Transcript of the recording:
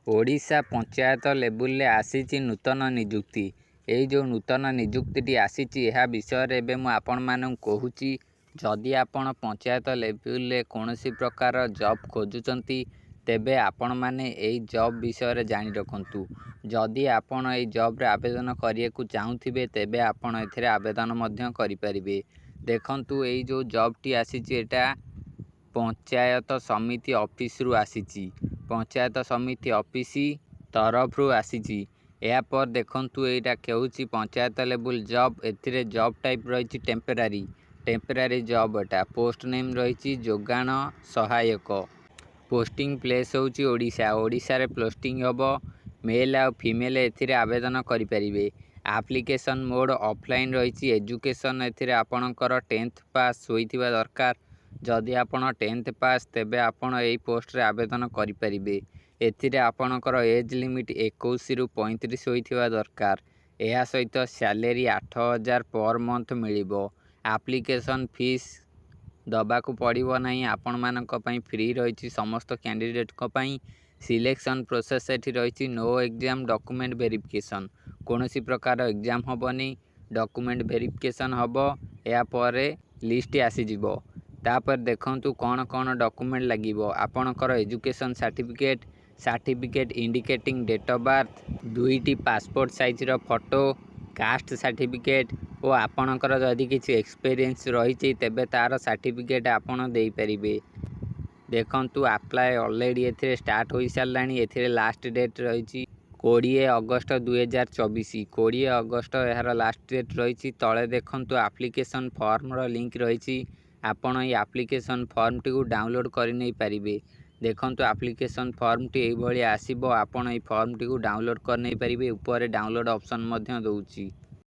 ଓଡ଼ିଶା ପଞ୍ଚାୟତ ଲେବୁଲରେ ଆସିଛି ନୂତନ ନିଯୁକ୍ତି। ଏଇ ଯେଉଁ ନୂତନ ନିଯୁକ୍ତିଟି ଆସିଛି ଏହା ବିଷୟରେ ଏବେ ମୁଁ ଆପଣମାନଙ୍କୁ କହୁଛି। ଯଦି ଆପଣ ପଞ୍ଚାୟତ ଲେବୁଲରେ କୌଣସି ପ୍ରକାର ଜବ୍ ଖୋଜୁଛନ୍ତି ତେବେ ଆପଣମାନେ ଏଇ ଜବ୍ ବିଷୟରେ ଜାଣି ରଖନ୍ତୁ। ଯଦି ଆପଣ ଏଇ ଜବ୍ରେ ଆବେଦନ କରିବାକୁ ଚାହୁଁଥିବେ ତେବେ ଆପଣ ଏଥିରେ ଆବେଦନ ମଧ୍ୟ କରିପାରିବେ। ଦେଖନ୍ତୁ, ଏଇ ଯେଉଁ ଜବ୍ଟି ଆସିଛି ଏଇଟା ପଞ୍ଚାୟତ ସମିତି ଅଫିସରୁ ଆସିଛି। ପଞ୍ଚାୟତ ସମିତି ଅଫିସ ତରଫରୁ ଆସିଛି। ଏହାପରେ ଦେଖନ୍ତୁ, ଏଇଟା ହେଉଛି ପଞ୍ଚାୟତ ଲେବୁଲ ଜବ୍। ଏଥିରେ ଜବ୍ ଟାଇପ୍ ରହିଛି ଟେମ୍ପରାରୀ ଜବ୍। ଏଟା ପୋଷ୍ଟ ନେମ୍ ରହିଛି ଯୋଗାଣ ସହାୟକ। ପୋଷ୍ଟିଂ ପ୍ଲେସ୍ ହେଉଛି ଓଡ଼ିଶାରେ ପୋଷ୍ଟିଂ ହେବ। ମେଲ୍ ଆଉ ଫିମେଲ୍ ଏଥିରେ ଆବେଦନ କରିପାରିବେ। ଆପ୍ଲିକେସନ୍ ମୋଡ଼ ଅଫଲାଇନ୍ ରହିଛି। ଏଜୁକେସନ୍ ଏଥିରେ ଆପଣଙ୍କର 10th ପାସ୍ ହୋଇଥିବା ଦରକାର। ଯଦି ଆପଣ 10th ପାସ୍ ତେବେ ଆପଣ ଏଇ ପୋଷ୍ଟରେ ଆବେଦନ କରିପାରିବେ। ଏଥିରେ ଆପଣଙ୍କର ଏଜ୍ ଲିମିଟ୍ 21ରୁ 35 ହୋଇଥିବା ଦରକାର। ଏହା ସହିତ ସ୍ୟାଲେରୀ 8,000 ପର୍ ମନ୍ଥ ମିଳିବ। ଆପ୍ଲିକେସନ୍ ଫିସ୍ ଦେବାକୁ ପଡ଼ିବ ନାହିଁ। ଆପଣମାନଙ୍କ ପାଇଁ ଫ୍ରି ରହିଛି ସମସ୍ତ କ୍ୟାଣ୍ଡିଡେଟ୍ଙ୍କ ପାଇଁ। ସିଲେକ୍ସନ୍ ପ୍ରୋସେସ୍ ଏଠି ରହିଛି ନୋ ଏକ୍ଜାମ୍ ଡକୁମେଣ୍ଟ ଭେରିଫିକେସନ୍। କୌଣସି ପ୍ରକାର ଏକ୍ଜାମ୍ ହେବନି, ଡକୁମେଣ୍ଟ ଭେରିଫିକେସନ୍ ହେବ। ଏହାପରେ ଲିଷ୍ଟ ଆସିଯିବ। ତାପରେ ଦେଖନ୍ତୁ କ'ଣ କ'ଣ ଡକୁମେଣ୍ଟ ଲାଗିବ। ଆପଣଙ୍କର education certificate indicating date of birth, 2ଟି ପାସପୋର୍ଟ ସାଇଜ୍ର ଫଟୋ, କାଷ୍ଟ ସାର୍ଟିଫିକେଟ୍ ଓ ଆପଣଙ୍କର ଯଦି କିଛି ଏକ୍ସପିରିଏନ୍ସ ରହିଛି ତେବେ ତା'ର ସାର୍ଟିଫିକେଟ୍ ଆପଣ ଦେଇପାରିବେ। ଦେଖନ୍ତୁ, ଆପ୍ଲାଏ ଅଲରେଡ଼ି ଏଥିରେ ଷ୍ଟାର୍ଟ ହୋଇସାରିଲାଣି। ଏଥିରେ ଲାଷ୍ଟ ଡେଟ୍ ରହିଛି 20 ଅଗଷ୍ଟ 2024। 20 ଅଗଷ୍ଟ ଏହାର ଲାଷ୍ଟ ଡେଟ୍ ରହିଛି। ତଳେ ଦେଖନ୍ତୁ ଆପ୍ଲିକେସନ୍ ଫର୍ମର ଲିଙ୍କ୍ ରହିଛି। ଆପଣ ଏହି ଆପ୍ଲିକେସନ୍ ଫର୍ମଟିକୁ ଡାଉନଲୋଡ଼୍ କରି ନେଇପାରିବେ। ଦେଖନ୍ତୁ, ଆପ୍ଲିକେସନ୍ ଫର୍ମଟି ଏଇଭଳି ଆସିବ। ଆପଣ ଏହି ଫର୍ମଟିକୁ ଡାଉନଲୋଡ଼୍ କରି ନେଇପାରିବେ। ଉପରେ ଡାଉନଲୋଡ଼୍ ଅପସନ୍ ମଧ୍ୟ ଦେଉଛି।